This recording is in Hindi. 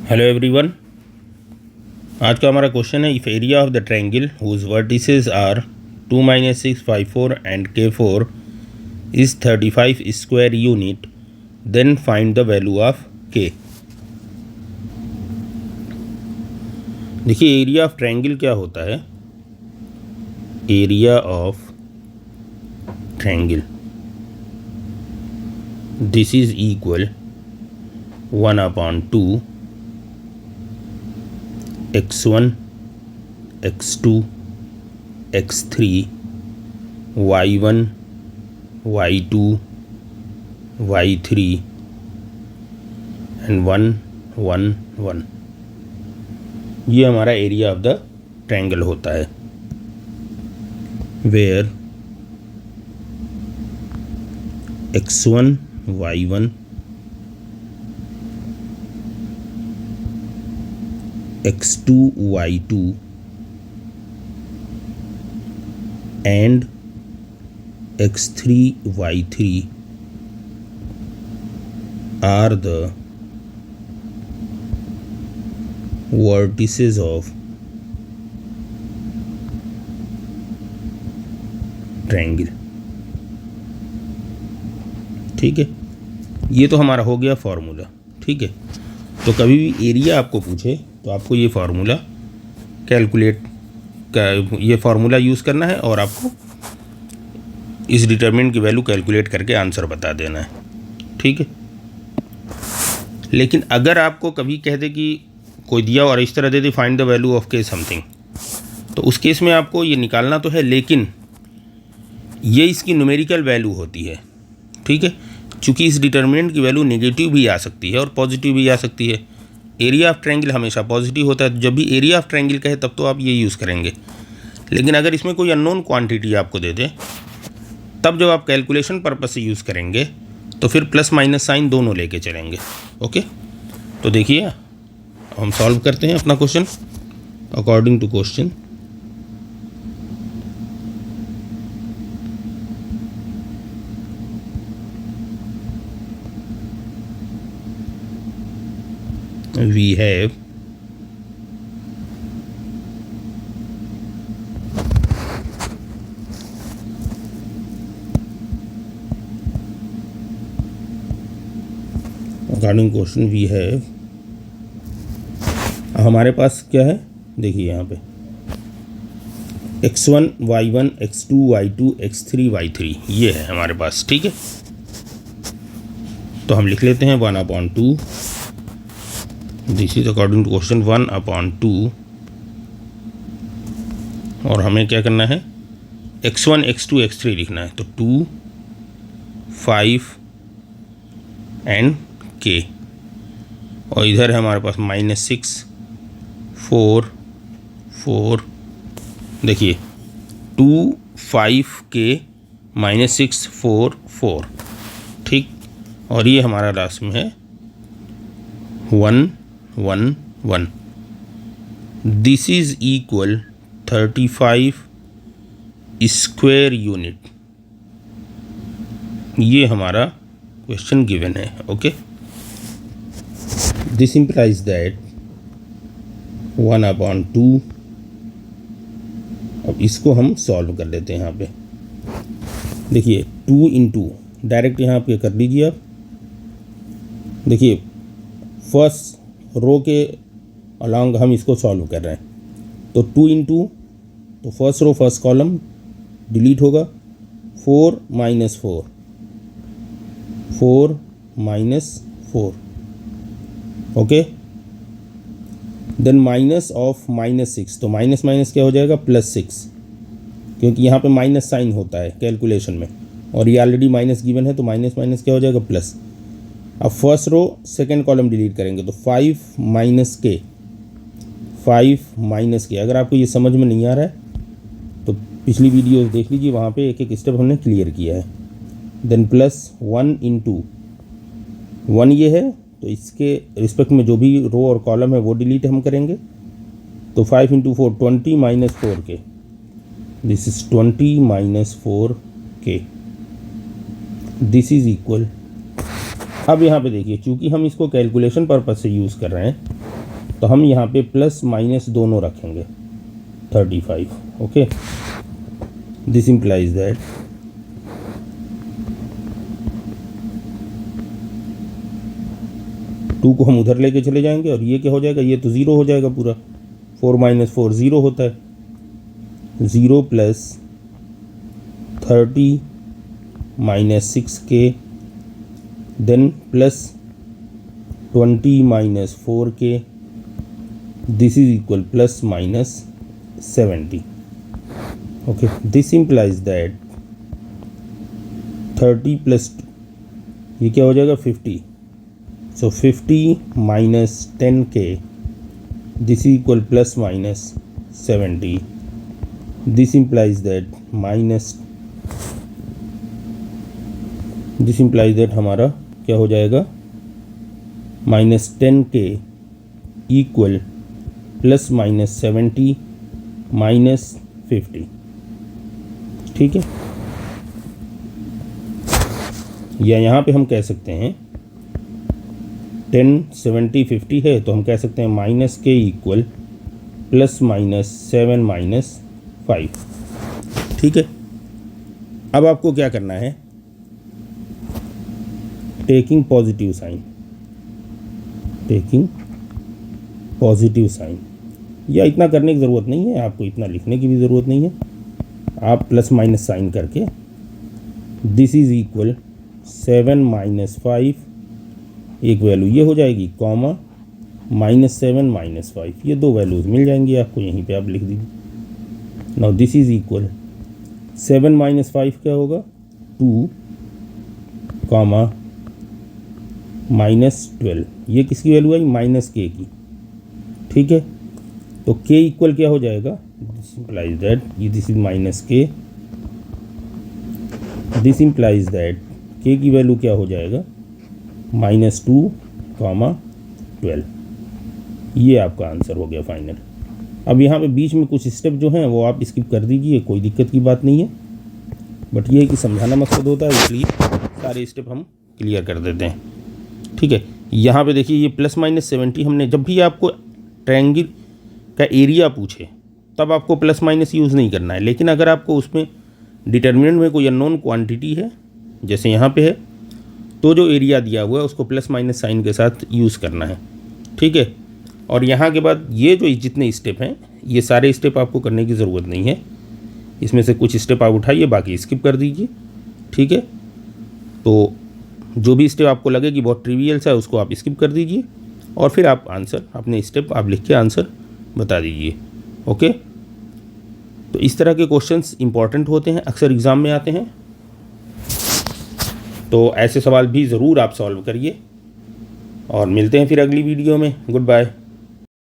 Hello everyone. आज का हमारा क्वेश्चन है, if area of the triangle whose vertices are 2 - 6 5 4 and K4 is 35 square unit, then find the value of K। देखिए, एरिया ऑफ ट्रायंगल क्या होता है। Area of triangle this is equal 1/2 x1 x2 x3 y1 y2 y3 and 1 1 1। ये हमारा एरिया ऑफ द ट्रायंगल होता है, where x1 y1 x2 y2 and x3 y3 are the vertices of triangle. ठीक है, ये तो हमारा हो गया फॉर्मूला। ठीक है, तो कभी भी एरिया आपको पूछे तो आपको ये फार्मूला कैलकुलेट का ये फार्मूला यूज़ करना है और आपको इस डिटरमिनेंट की वैल्यू कैलकुलेट करके आंसर बता देना है। ठीक है, लेकिन अगर आपको कभी कह दे कि कोई दिया और इस तरह they they find the value of K something, तो उस केस में आपको ये निकालना तो है, लेकिन ये इसकी न्यूमेरिकल वैल्यू होती है। ठीक है, चूँकि इस डिटरमिनेंट की वैल्यू नेगेटिव भी आ सकती है और पॉजिटिव भी आ सकती है। एरिया ऑफ ट्रायंगल हमेशा पॉजिटिव होता है, जब भी एरिया ऑफ ट्रायंगल कहे तब तो आप ये यूज़ करेंगे। लेकिन अगर इसमें कोई अननोन क्वांटिटी आपको दे दे, तब जब आप कैलकुलेशन पर्पस से यूज़ करेंगे तो फिर प्लस माइनस साइन दोनों लेके चलेंगे। ओके, तो देखिए हम सॉल्व करते हैं अपना question according to question. We have according question we have, हमारे पास क्या है, देखिए यहाँ पे x1 y1 x2 y2 x3 y3 ये है हमारे पास। ठीक है, तो हम लिख लेते हैं 1/2, this is according to question 1/2, और हमें क्या करना है, x1 x2 x3 लिखना है। तो 2 5 एंड K, और इधर है हमारे पास -6 4 4। देखिए 2 5 K -6 4 4। ठीक, और ये हमारा लास्ट में है 1 1 1। This is equal 35 square unit. ये हमारा क्वेश्चन गिवन है। Okay, this implies that 1/2। अब इसको हम सॉल्व कर लेते हैं। यहाँ पे देखिए 2 × डायरेक्ट यहाँ पे कर लीजिए आप। देखिए फर्स्ट रो के अलॉन्ग हम इसको सॉल्व कर रहे हैं, तो 2 × तो first row first column delete होगा, 4 - 4 4 - 4। ओके, देन माइनस ऑफ -6, तो माइनस माइनस क्या हो जाएगा, +6, क्योंकि यहाँ पे माइनस साइन होता है कैलकुलेशन में, और ये ऑलरेडी माइनस गिवन है, तो माइनस माइनस क्या हो जाएगा, प्लस। अब first row second column delete करेंगे, तो 5 - K 5 - K। अगर आपको ये समझ में नहीं आ रहा है तो पिछली वीडियो देख लीजिए, वहाँ पे एक एक स्टेप हमने क्लियर किया है। देन +1 × 1 ये है, तो इसके रिस्पेक्ट में जो भी रो और कॉलम है वो डिलीट हम करेंगे। तो 5 × 4 20 - 4K, this is 20 - 4K। This is equal अब यहाँ पे देखिए, चूँकि हम इसको कैलकुलेशन पर्पज से यूज़ कर रहे हैं तो हम यहाँ पे प्लस माइनस दोनों रखेंगे 35। Okay, this implies that two को हम उधर लेके चले जाएंगे और ये क्या हो जाएगा, ये तो ज़ीरो हो जाएगा पूरा। 4 - 4 ज़ीरो होता है, 0 + 30 - 6k, then plus 20 - 4k, this is equal plus minus 70। Okay, this implies that 30 + ये क्या हो जाएगा 50, so 50 - 10k, this is equal plus minus 70। This implies that हमारा क्या हो जाएगा, -10k equal plus minus 70 minus 50। ठीक है, या यहाँ पे हम कह सकते हैं 10 70 50 है तो हम कह सकते हैं -k equal plus minus 7 minus 5। ठीक है, अब आपको क्या करना है, टेकिंग पॉजिटिव साइन, या इतना करने की ज़रूरत नहीं है, आपको इतना लिखने की भी ज़रूरत नहीं है। आप प्लस माइनस साइन करके दिस इज़ इक्वल 7 - 5, एक वैल्यू ये हो जाएगी, कॉमा -7 - 5, ये दो वैल्यूज़ मिल जाएंगी आपको, यहीं पे आप लिख दीजिए। नाउ दिस इज़ इक्वल 7 - 5 क्या होगा, 2, कॉमा -12, ये किसकी वैल्यू आई, -k की। ठीक है, तो k इक्वल क्या हो जाएगा, this implies that this is -k, this implies that k की वैल्यू क्या हो जाएगा, -2, 12। ये आपका आंसर हो गया फाइनल। अब यहाँ पे बीच में कुछ स्टेप जो हैं वो आप स्किप कर दीजिए, कोई दिक्कत की बात नहीं है, बट ये है कि समझाना मकसद होता है, इसलिए सारे स्टेप हम क्लियर कर देते हैं। ठीक है, यहाँ पे देखिए, ये प्लस माइनस 70 हमने, जब भी आपको ट्रायंगल का एरिया पूछे तब आपको प्लस माइनस यूज़ नहीं करना है, लेकिन अगर आपको उसमें डिटर्मिनेंट में कोई अननोन क्वांटिटी है, जैसे यहाँ पे है, तो जो एरिया दिया हुआ है उसको प्लस माइनस साइन के साथ यूज़ करना है। ठीक है, और यहाँ के बाद ये जो जितने स्टेप हैं, ये सारे स्टेप आपको करने की ज़रूरत नहीं है, इसमें से कुछ स्टेप आप उठाइए, बाकी स्किप कर दीजिए। ठीक है, तो जो भी स्टेप आपको लगे कि बहुत ट्रिवियल सा है उसको आप स्किप कर दीजिए, और फिर आप आंसर अपने स्टेप आप लिख के आंसर बता दीजिए। ओके, तो इस तरह के क्वेश्चंस इंपॉर्टेंट होते हैं, अक्सर एग्ज़ाम में आते हैं, तो ऐसे सवाल भी ज़रूर आप सॉल्व करिए, और मिलते हैं फिर अगली वीडियो में। Good bye.